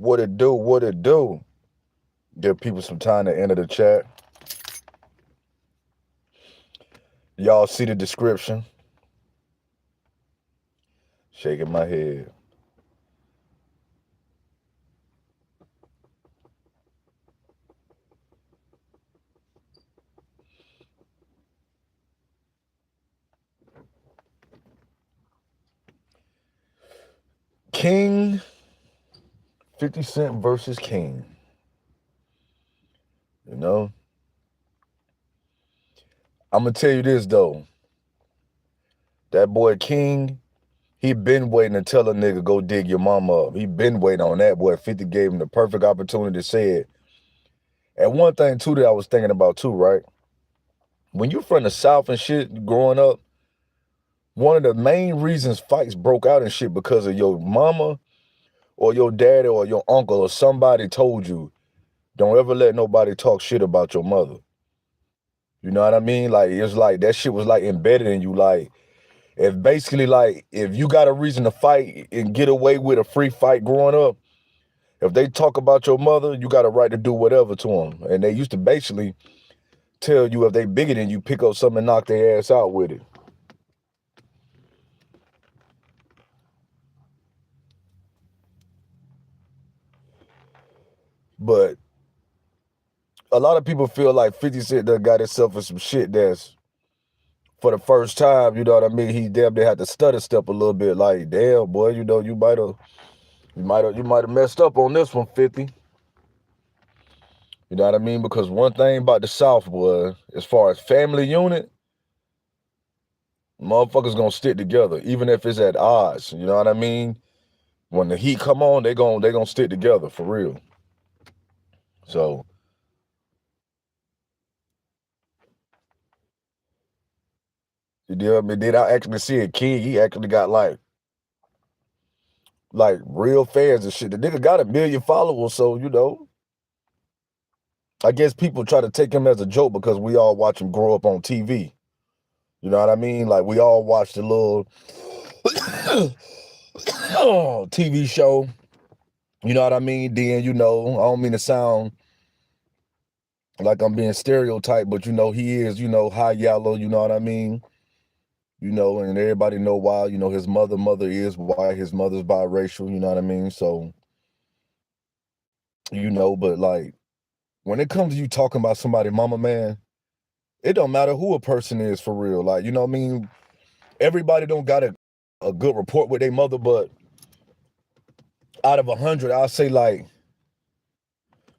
What it do? What it do? Give people some time to enter the chat. Y'all see the description? Shaking my head. King, 50 Cent versus King. You know? I'm going to tell you this, though. That boy King, he been waiting to tell a nigga go dig your mama up. He been waiting on that. Boy, 50 gave him the perfect opportunity to say it. And one thing, too, that I was thinking about, too, right? When you from the South and shit growing up, one of the main reasons fights broke out and shit because of your mama or your daddy or your uncle or somebody told you, don't ever let nobody talk shit about your mother. You know what I mean? Like, it's like that shit was like embedded in you. Like, if basically like, if you got a reason to fight and get away with a free fight growing up, if they talk about your mother, you got a right to do whatever to them. And they used to basically tell you if they bigger than you, pick up something and knock their ass out with it. But a lot of people feel like 50 Cent done got himself in some shit that's for the first time, you know what I mean? He damn near had to stutter step a little bit. Like, damn, boy, you know, you might have messed up on this one, 50. You know what I mean? Because one thing about the South, boy, as far as family unit, motherfuckers gonna stick together, even if it's at odds. You know what I mean? When the heat come on, they gonna stick together for real. So you know what I mean? Then I actually see a King, he actually got like real fans and shit. The nigga got 1 million followers, so you know. I guess people try to take him as a joke because we all watch him grow up on TV. You know what I mean? Like we all watch the little TV show. You know what I mean? Then, you know, I don't mean to sound like I'm being stereotyped, but you know, he is, you know, high yellow, you know what I mean? You know, and everybody know why, you know, his mother is white, his mother's biracial, you know what I mean? So, you know, but like when it comes to you talking about somebody mama, man, it don't matter who a person is for real. Like, you know what I mean? Everybody don't got a good report with their mother, but out of 100, I'll say like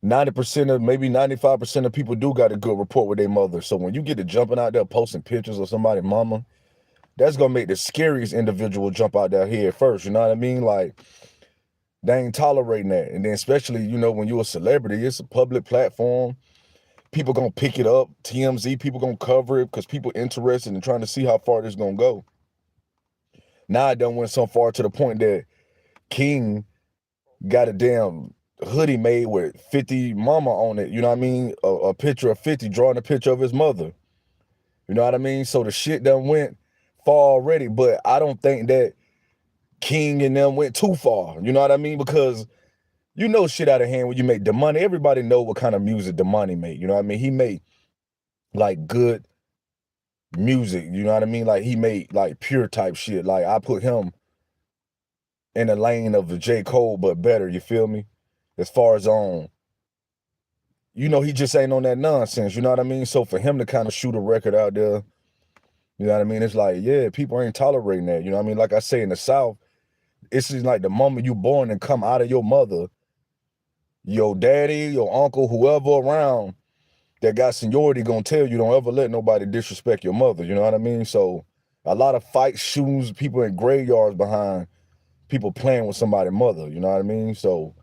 90% of maybe 95% of people do got a good rapport with their mother. So when you get to jumping out there posting pictures of somebody's mama, that's gonna make the scariest individual jump out there head first. You know what I mean? Like they ain't tolerating that. And then especially, you know, when you're a celebrity, it's a public platform. People gonna pick it up. TMZ, people gonna cover it because people interested in trying to see how far this gonna go. Now it done went so far to the point that King got a damn hoodie made with 50 mama on it, you know what I mean? A picture of 50 drawing a picture of his mother. You know what I mean? So the shit done went far already, but I don't think that King and them went too far. You know what I mean? Because you know shit out of hand when you make Damani. Everybody know what kind of music Damani made. You know what I mean? He made like good music. You know what I mean? Like he made like pure type shit. Like I put him in the lane of the J. Cole, but better. You feel me? As far as you know, he just ain't on that nonsense. You know what I mean? So for him to kind of shoot a record out there, you know what I mean? It's like, yeah, people ain't tolerating that. You know what I mean? Like I say in the South, it's just like the moment you born and come out of your mother, your daddy, your uncle, whoever around that got seniority gonna tell you don't ever let nobody disrespect your mother. You know what I mean? So a lot of fights, shootings, people in graveyards behind people playing with somebody's mother. You know what I mean? So,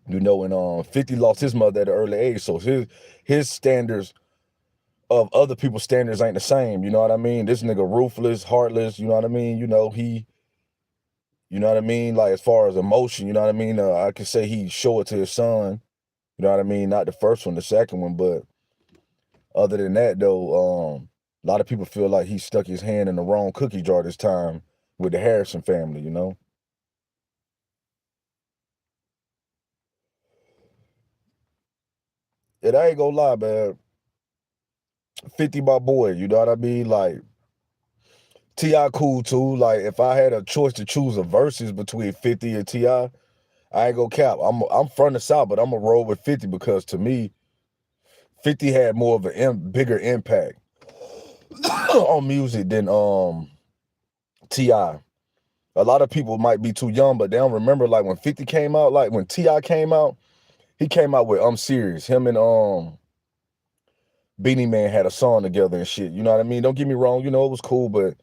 you know, and 50 lost his mother at an early age. So his standards of other people's standards ain't the same. You know what I mean? This nigga ruthless, heartless. You know what I mean? You know, you know what I mean? Like as far as emotion, you know what I mean? I could say he show it to his son. You know what I mean? Not the first one, the second one, but other than that though, a lot of people feel like he stuck his hand in the wrong cookie jar this time with the Harrison family, you know? And I ain't gonna lie, man. 50 my boy, you know what I mean? Like, T.I. cool too. Like, if I had a choice to choose a versus between 50 and T.I., I ain't gonna cap. I'm from the South, but I'm gonna roll with 50 because to me, 50 had more of a bigger impact on music than T.I. A lot of people might be too young, but they don't remember like when 50 came out, like when T.I. came out, he came out with I'm Serious. Him and Beanie Man had a song together and shit. You know what I mean? Don't get me wrong, you know, it was cool, but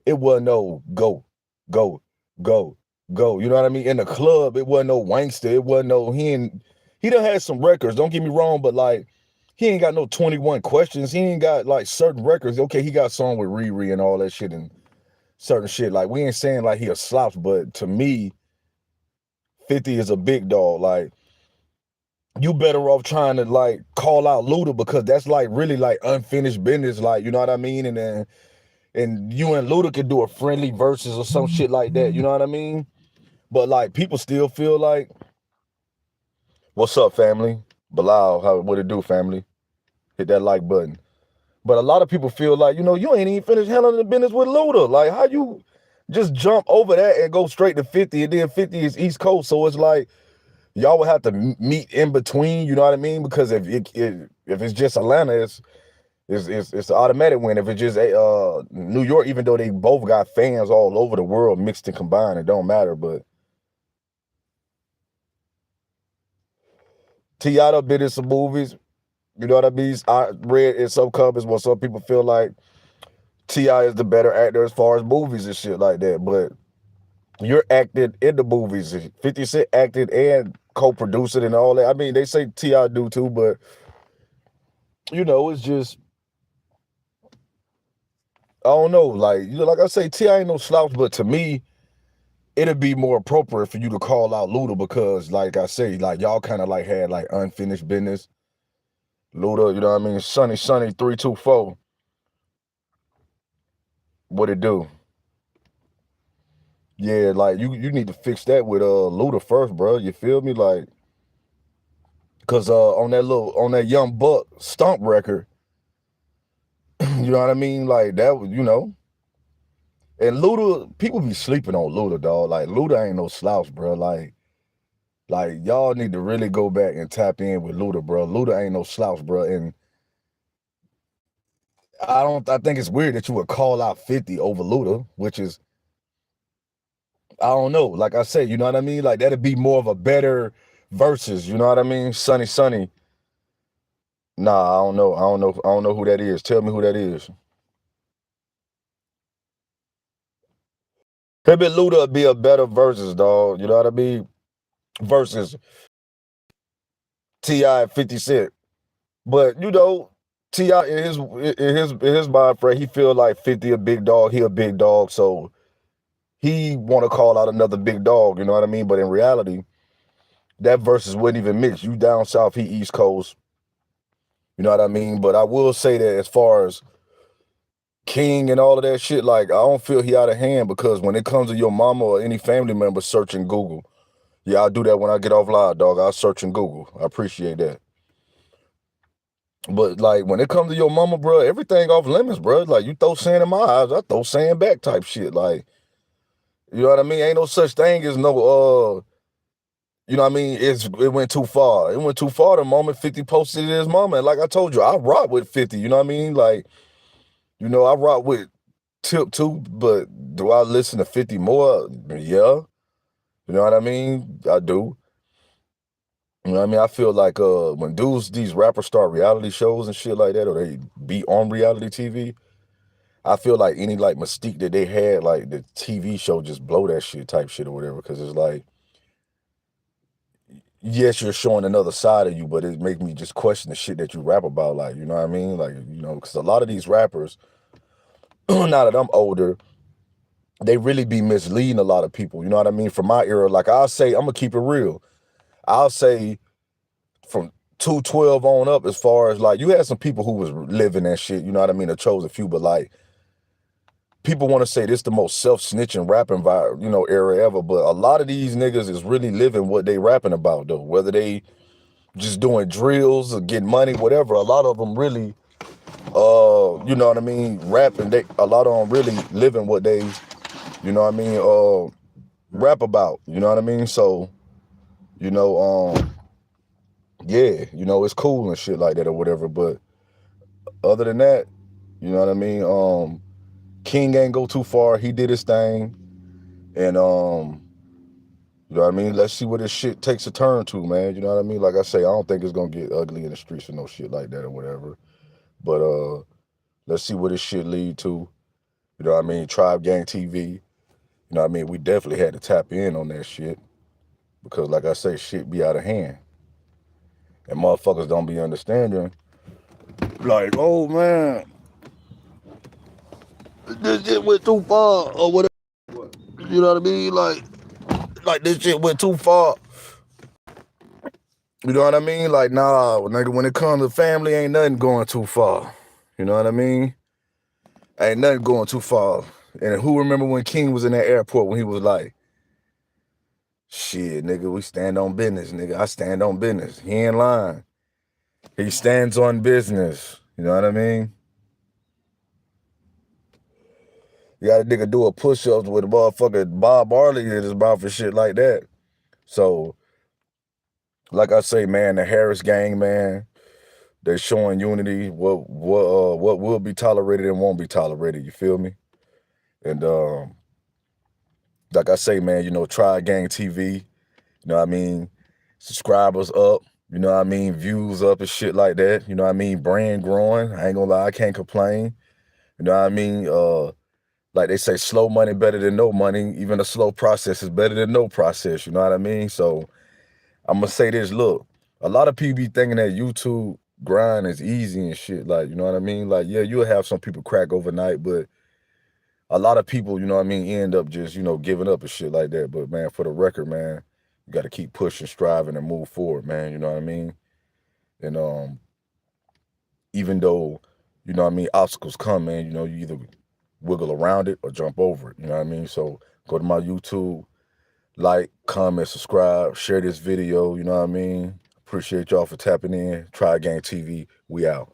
it wasn't no go, go, go. You know what I mean? In the club, it wasn't no wankster. It wasn't no he done had some records, don't get me wrong, but like he ain't got no 21 Questions. He ain't got like certain records. Okay, he got a song with Riri and all that shit and certain shit. Like we ain't saying like he a slouch, but to me, 50 is a big dog. Like you better off trying to like call out Luda because that's like really like unfinished business. Like, you know what I mean? And then you and Luda could do a friendly versus or some shit like that. You know what I mean? But like people still feel like, what's up, family? Bilal, what it do, family? Hit that like button. But a lot of people feel like, you know, you ain't even finished handling the business with Luda. Like, how you just jump over that and go straight to 50, and then 50 is East Coast, so it's like y'all would have to meet in between. You know what I mean? Because if it's just Atlanta, it's an automatic win. If it's just New York, even though they both got fans all over the world mixed and combined, it don't matter. But T.I. done been in some movies. You know what I mean? I read in some comments where some people feel like T.I. is the better actor as far as movies and shit like that. But you're acting in the movies. 50 Cent acted and co-produced it and all that. I mean, they say T.I. do too, but you know, it's just I don't know. Like, you know, like I say, T.I. ain't no slouch, but to me, it'd be more appropriate for you to call out Luda because, like I say, like y'all kind of like had like unfinished business. Luda, you know what I mean? Sunny 324. What it do? Yeah, like you need to fix that with Luda first, bro. You feel me? Like, cause on that Young Buck Stomp record, you know what I mean? Like that was, you know. And Luda, people be sleeping on Luda, dog. Like Luda ain't no slouch, bro. Like y'all need to really go back and tap in with Luda, bro. Luda ain't no slouch, bro. And I think it's weird that you would call out 50 over Luda, which is, I don't know. Like I said, you know what I mean? Like that'd be more of a better versus, you know what I mean? Sunny. Nah, I don't know. I don't know who that is. Tell me who that is. Maybe Luda would be a better versus, dog. You know what I mean? Versus T.I. and 50 Cent. But you know, T.I. in his mind frame, he feel like 50 a big dog, he a big dog. So he wanna call out another big dog, you know what I mean? But in reality, that versus wouldn't even mix. You down south, he East Coast. You know what I mean? But I will say that as far as King and all of that shit, like I don't feel he out of hand because when it comes to your mama or any family member searching Google, yeah, I'll do that when I get off live, dog. I'll search in Google. I appreciate that. But like when it comes to your mama, bro, everything off limits, bro. Like you throw sand in my eyes, I throw sand back type shit. Like, you know what I mean? Ain't no such thing as no you know what I mean? It went too far. It went too far the moment 50 posted it his mama. And like I told you, I rock with 50, you know what I mean? Like, you know, I rock with Tip too, but do I listen to 50 more? Yeah. You know what I mean? I do. You know what I mean? I feel like when these rappers start reality shows and shit like that, or they be on reality TV, I feel like any like mystique that they had, like the TV show just blow that shit type shit or whatever. Cause it's like, yes, you're showing another side of you, but it make me just question the shit that you rap about. Like, you know what I mean? Like, you know, cause a lot of these rappers, now that I'm older, they really be misleading a lot of people. You know what I mean? From my era, like I'll say, I'm gonna keep it real. I'll say from 212 on up, as far as like you had some people who was living that shit, you know what I mean? I chose a few, but like people want to say this the most self-snitching rapping you know, era ever, but a lot of these niggas is really living what they rapping about though. Whether they just doing drills or getting money, whatever. A lot of them really, you know what I mean, rapping. A lot of them really living what they, you know what I mean, rap about. You know what I mean? So, you know, yeah, you know, it's cool and shit like that or whatever. But other than that, you know what I mean? King ain't go too far. He did his thing. And you know what I mean? Let's see where this shit takes a turn to, man. You know what I mean? Like I say, I don't think it's gonna get ugly in the streets or no shit like that or whatever. But let's see where this shit lead to. You know what I mean? Tribe Gang TV. You know what I mean? We definitely had to tap in on that shit. Because like I say, shit be out of hand. And motherfuckers don't be understanding. Like, oh man, this shit went too far or whatever. You know what I mean? Like this shit went too far. You know what I mean? Like, nah, nigga, when it comes to family, ain't nothing going too far. You know what I mean? Ain't nothing going too far. And who remember when King was in that airport when he was like, shit, nigga, we stand on business, nigga. I stand on business. He ain't lying. He stands on business. You know what I mean? You got a nigga do a push-ups with a motherfucking Bob Marley in his mouth and shit like that. So, like I say, man, the Harris gang, man, they're showing unity. What will be tolerated and won't be tolerated. You feel me? And like I say, man, you know, Tribe Gang TV. You know what I mean? Subscribers up. You know what I mean? Views up and shit like that. You know what I mean? Brand growing. I ain't gonna lie, I can't complain. You know what I mean? Like they say, slow money better than no money. Even a slow process is better than no process. You know what I mean? So I'm gonna say this. Look, a lot of people be thinking that YouTube grind is easy and shit. Like, you know what I mean? Like, yeah, you'll have some people crack overnight, but a lot of people, you know what I mean, end up just, you know, giving up and shit like that. But man, for the record, man, you got to keep pushing, striving, and move forward, man. You know what I mean? And even though, you know what I mean, obstacles come, man, you know, you either wiggle around it or jump over it. You know what I mean? So go to my YouTube, like, comment, subscribe, share this video. You know what I mean? Appreciate y'all for tapping in. Tribe Gang TV. We out.